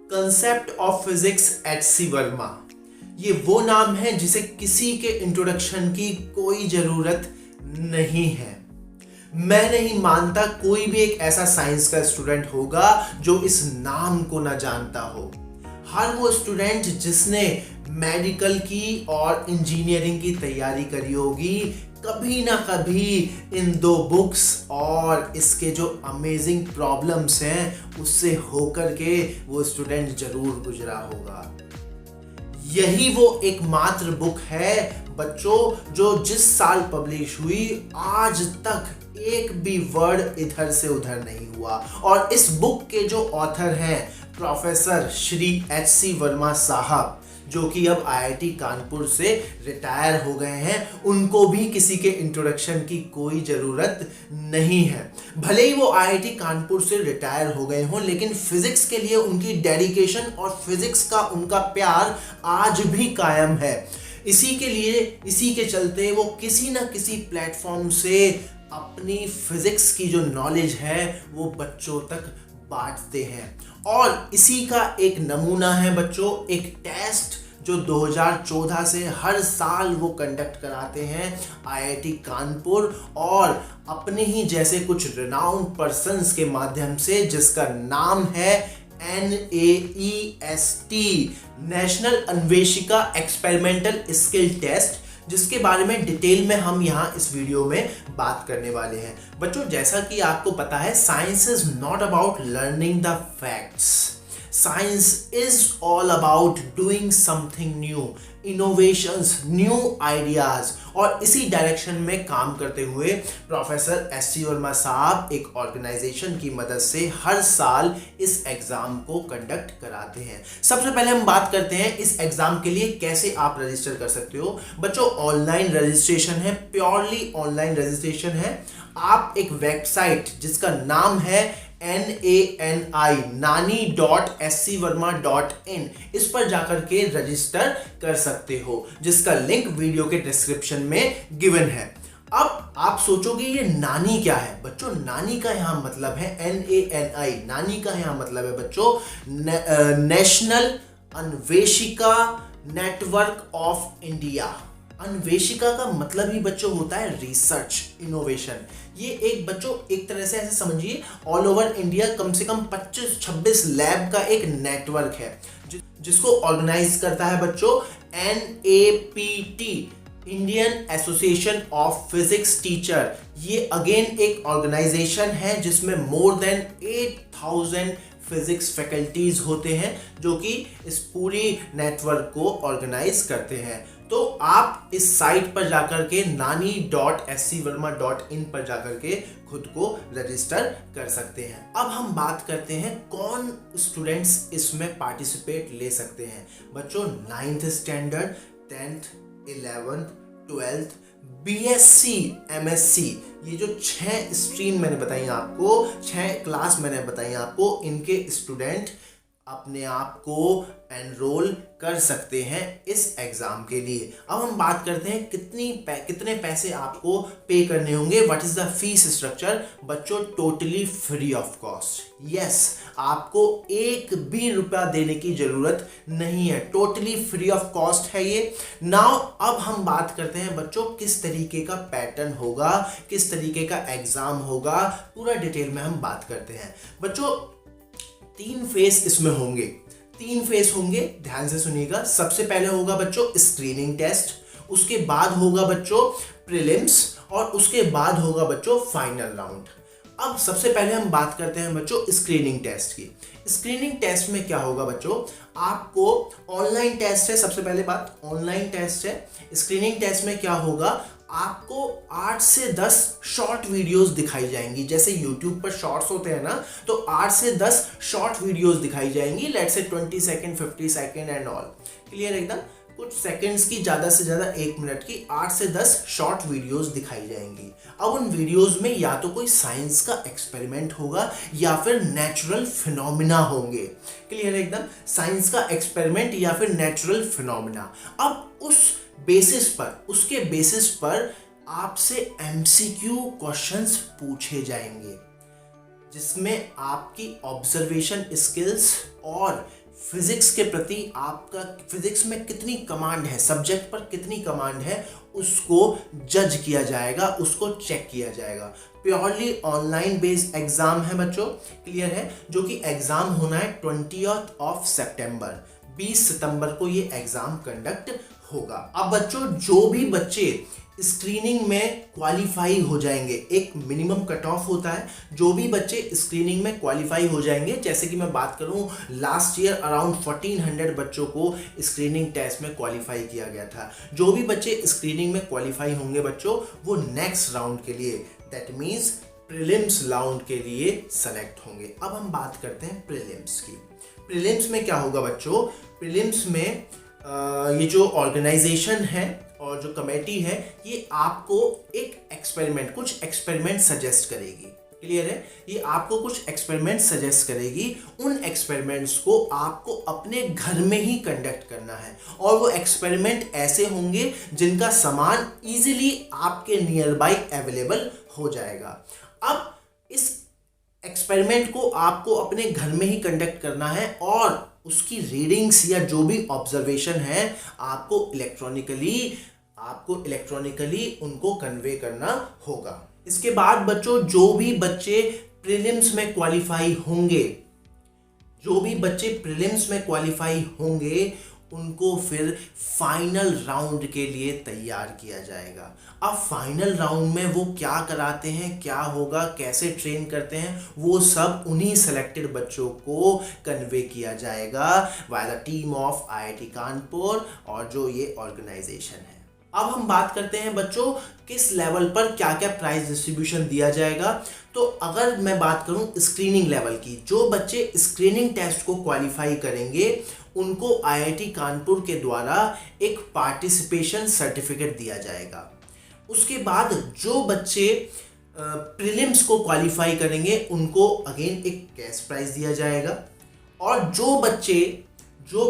Concept of physics H C Verma. ये वो नाम है जिसे किसी के इंट्रोडक्शन की कोई जरूरत नहीं है। मैं नहीं मानता कोई भी एक ऐसा साइंस का स्टूडेंट होगा जो इस नाम को ना जानता हो। हर वो स्टूडेंट जिसने मेडिकल की और इंजीनियरिंग की तैयारी करी होगी, कभी ना कभी इन दो बुक्स और इसके जो अमेजिंग प्रॉब्लम्स हैं उससे होकर के वो स्टूडेंट जरूर गुजरा होगा। यही वो एकमात्र बुक है बच्चों जो जिस साल पब्लिश हुई आज तक एक भी वर्ड इधर से उधर नहीं हुआ। और इस बुक के जो ऑथर हैं professor Shri H C Verma साहब, जो कि अब आईआईटी कानपुर से रिटायर हो गए हैं, उनको भी किसी के इंट्रोडक्शन की कोई जरूरत नहीं है। भले ही वो आईआईटी कानपुर से रिटायर हो गए हों, लेकिन फिजिक्स के लिए उनकी डेडिकेशन और फिजिक्स का उनका प्यार आज भी कायम है। इसी के चलते वो किसी ना किसी प्लेटफॉर्म से अपनी फिजिक्स की जो नॉलेज है वो बच्चों तक बांटते हैं। और इसी का एक नमूना है बच्चों एक टेस्ट जो 2014 से हर साल वो कंडक्ट कराते हैं आईआईटी कानपुर और अपने ही जैसे कुछ रिनाउंड पर्सन्स के माध्यम से, जिसका नाम है NAEST, national Anveshika experimental skill test, जिसके बारे में डिटेल में हम यहाँ इस वीडियो में बात करने वाले हैं। बच्चों, जैसा कि आपको पता है, science is not about learning the facts, science is all about doing something new, innovations, new ideas. और इसी डायरेक्शन में काम करते हुए प्रोफेसर एस सी वर्मा साहब एक ऑर्गेनाइजेशन की मदद से हर साल इस एग्जाम को कंडक्ट कराते हैं। सबसे पहले हम बात करते हैं इस एग्जाम के लिए कैसे आप रजिस्टर कर सकते हो। बच्चों, ऑनलाइन रजिस्ट्रेशन है, प्योरली ऑनलाइन रजिस्ट्रेशन है। आप एक वेबसाइट जिसका नाम है nani.scverma.in, इस पर जाकर के रजिस्टर कर सकते हो, जिसका लिंक वीडियो के डिस्क्रिप्शन में गिवन है। अब आप सोचोगे ये नानी क्या है? बच्चों, नानी का यहां मतलब है NANI। नानी का यहां मतलब है बच्चों national Anveshika network of India. अन्वेषिका का मतलब ही बच्चों होता है रिसर्च, इनोवेशन। ये एक बच्चों एक तरह से ऐसे समझिए ऑल ओवर इंडिया कम से कम 25-26 लैब का एक नेटवर्क है जिसको ऑर्गेनाइज करता है बच्चों NAPT, Indian association of physics teacher. ये अगेन एक ऑर्गेनाइजेशन है जिसमें मोर देन 8000 फिजिक्स फैकल्टीज होते हैं जो कि इस पूरी नेटवर्क को ऑर्गेनाइज करते हैं। तो आप इस साइट पर जाकर के nani.scverma.in पर जाकर के खुद को रजिस्टर कर सकते हैं। अब हम बात करते हैं कौन स्टूडेंट्स इसमें पार्टिसिपेट ले सकते हैं। बच्चों, 9th standard, 10th, 11th, 12th, BSc, MSc, ये जो 6 स्ट्रीम मैंने बताई आपको, 6 क्लास मैंने बताई आपको, इनके स्टूडेंट अपने आप को एनरोल कर सकते हैं इस एग्जाम के लिए। अब हम बात करते हैं कितने पैसे आपको पे करने होंगे। What is the fees structure? बच्चों, totally free of cost. Yes, आपको एक भी रुपया देने की जरूरत नहीं है, टोटली फ्री ऑफ कॉस्ट है ये। नाउ अब हम बात करते हैं बच्चों किस तरीके का पैटर्न होगा, किस तरीके का एग्जाम होगा, पूरा डिटेल में हम बात करते हैं। बच्चों, 3 फेस इसमें होंगे, 3 फेस होंगे, ध्यान से सुनिएगा। सबसे पहले होगा बच्चों स्क्रीनिंग टेस्ट, उसके बाद होगा बच्चों प्रीलिम्स और उसके बाद होगा बच्चों फाइनल राउंड। अब सबसे पहले हम बात करते हैं बच्चों स्क्रीनिंग टेस्ट की। स्क्रीनिंग टेस्ट में क्या होगा बच्चों, आपको ऑनलाइन टेस्ट है, सबसे पहले बात ऑनलाइन टेस्ट है। स्क्रीनिंग टेस्ट में क्या होगा, आपको 8 से 10 शॉर्ट वीडियोस दिखाई जाएंगी। जैसे YouTube पर शॉर्ट्स होते हैं ना, तो 8 से 10 शॉर्ट वीडियोस दिखाई जाएंगी, let's say 20 second, 50 second and all. Clear एकदम? कुछ सेकंड्स की, ज़्यादा से ज़्यादा 1 मिनट की 8 से 10 शॉर्ट वीडियोस दिखाई जाएंगी। अब उन वीडियोस में या तो कोई साइंस का एक्सपेरिमेंट होगा या फिर नेचुरल फिनोमिना होंगे। क्लियर एकदम? साइंस का एक्सपेरिमेंट या फिर नेचुरल फिनोमिना। अब उसके बेसिस पर आपसे MCQ क्वेश्चंस पूछे जाएंगे, जिसमें आपकी ऑब्जर्वेशन स्किल्स और फिजिक्स के प्रति आपका फिजिक्स में कितनी कमांड है, सब्जेक्ट पर कितनी कमांड है, उसको जज किया जाएगा, उसको चेक किया जाएगा। प्योरली ऑनलाइन बेस्ड एग्जाम है बच्चों, क्लियर है, जो कि एग्जाम होना है 20 सितंबर, 20 सितंबर को ये एग्जाम कंडक्ट होगा। अब बच्चों जो भी बच्चे स्क्रीनिंग में क्वालिफाई हो जाएंगे, एक मिनिमम कट ऑफ होता है, जो भी बच्चे स्क्रीनिंग में क्वालिफाई हो जाएंगे, जैसे कि मैं बात करूं लास्ट ईयर अराउंड 1400 बच्चों को स्क्रीनिंग टेस्ट में क्वालिफाई किया गया था। जो भी बच्चे स्क्रीनिंग में क्वालिफाई होंगे बच्चों, वो नेक्स्ट राउंड के लिए, दैट मीन्स प्रीलिम्स राउंड के लिए सेलेक्ट होंगे। अब हम बात करते हैं प्रीलिम्स की। प्रीलिम्स में क्या होगा बच्चों, प्रीलिम्स में ये जो ऑर्गेनाइजेशन है और जो कमेटी है, ये आपको एक एक्सपेरिमेंट, कुछ एक्सपेरिमेंट सजेस्ट करेगी, क्लियर है, ये आपको कुछ एक्सपेरिमेंट सजेस्ट करेगी। उन एक्सपेरिमेंट्स को आपको अपने घर में ही कंडक्ट करना है, और वो एक्सपेरिमेंट ऐसे होंगे जिनका सामान इजीली आपके नियर बाई अवेलेबल हो जाएगा। अब इस एक्सपेरिमेंट को आपको अपने घर में ही कंडक्ट करना है, और उसकी रीडिंग्स या जो भी ऑब्जर्वेशन है आपको इलेक्ट्रॉनिकली उनको कन्वे करना होगा। इसके बाद बच्चों जो भी बच्चे प्रीलिम्स में क्वालिफाई होंगे, उनको फिर फाइनल राउंड के लिए तैयार किया जाएगा। अब फाइनल राउंड में वो क्या कराते हैं, क्या होगा, कैसे ट्रेन करते हैं, वो सब उन्हीं सेलेक्टेड बच्चों को कन्वे किया जाएगा by the team of IIT Kanpur और जो ये ऑर्गेनाइजेशन है। अब हम बात करते हैं बच्चों किस लेवल पर क्या क्या प्राइज डिस्ट्रीब्यूशन दिया जाएगा। तो अगर मैं बात करूं स्क्रीनिंग लेवल की, जो बच्चे स्क्रीनिंग टेस्ट को क्वालिफाई करेंगे उनको IIT कानपुर के द्वारा एक पार्टिसिपेशन सर्टिफिकेट दिया जाएगा। उसके बाद जो बच्चे प्रीलिम्स को क्वालिफाई करेंगे उनको अगेन एक कैश प्राइज दिया जाएगा, और जो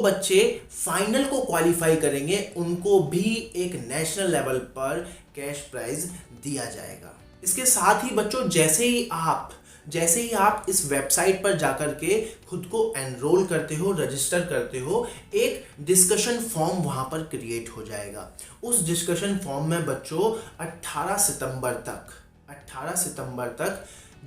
बच्चे फाइनल को क्वालिफाई करेंगे उनको भी एक नेशनल लेवल पर कैश प्राइज दिया जाएगा। इसके साथ ही बच्चों जैसे ही आप इस वेबसाइट पर जाकर के खुद को एनरोल करते हो, रजिस्टर करते हो, एक डिस्कशन फॉर्म वहां पर क्रिएट हो जाएगा। उस डिस्कशन फॉर्म में बच्चों 18 सितंबर तक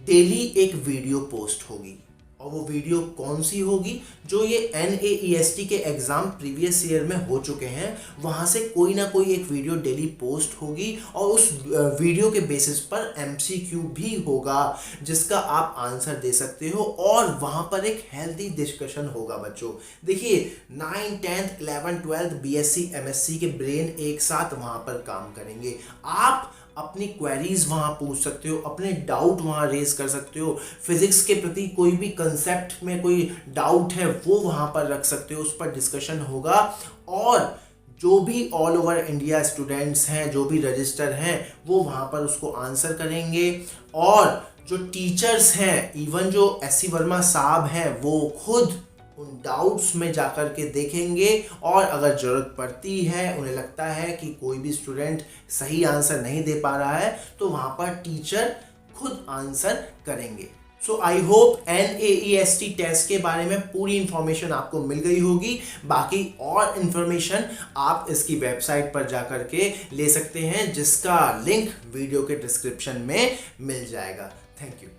डेली एक वीडियो पोस्ट होगी, और वो वीडियो कौन सी होगी, जो ये NAEST के एग्जाम प्रीवियस ईयर में हो चुके हैं, वहां से कोई ना कोई एक वीडियो डेली पोस्ट होगी, और उस वीडियो के बेसिस पर MCQ भी होगा जिसका आप आंसर दे सकते हो, और वहां पर एक हेल्दी डिस्कशन होगा बच्चों। देखिए 9th 10th 11th 12th BSc MSc के ब्रेन एक साथ वहां पर काम करेंगे। आप अपनी क्वेरीज वहां पूछ सकते हो, अपने डाउट वहां रेज कर सकते हो, फिजिक्स के प्रति कोई भी कंसेप्ट में कोई डाउट है वो वहां पर रख सकते हो, उस पर डिस्कशन होगा। और जो भी ऑल ओवर इंडिया स्टूडेंट्स हैं, जो भी रजिस्टर हैं, वो वहां पर उसको आंसर करेंगे, और जो टीचर्स हैं, इवन जो SC वर्मा साहब हैं, वो खुद उन डाउट्स में जाकर के देखेंगे, और अगर ज़रूरत पड़ती है, उन्हें लगता है कि कोई भी स्टूडेंट सही आंसर नहीं दे पा रहा है, तो वहाँ पर टीचर खुद आंसर करेंगे। सो आई होप NAEST टेस्ट के बारे में पूरी इंफॉर्मेशन आपको मिल गई होगी। बाकी और इंफॉर्मेशन आप इसकी वेबसाइट पर जाकर के ले सकते हैं, जिसका लिंक वीडियो के डिस्क्रिप्शन में मिल जाएगा। Thank you.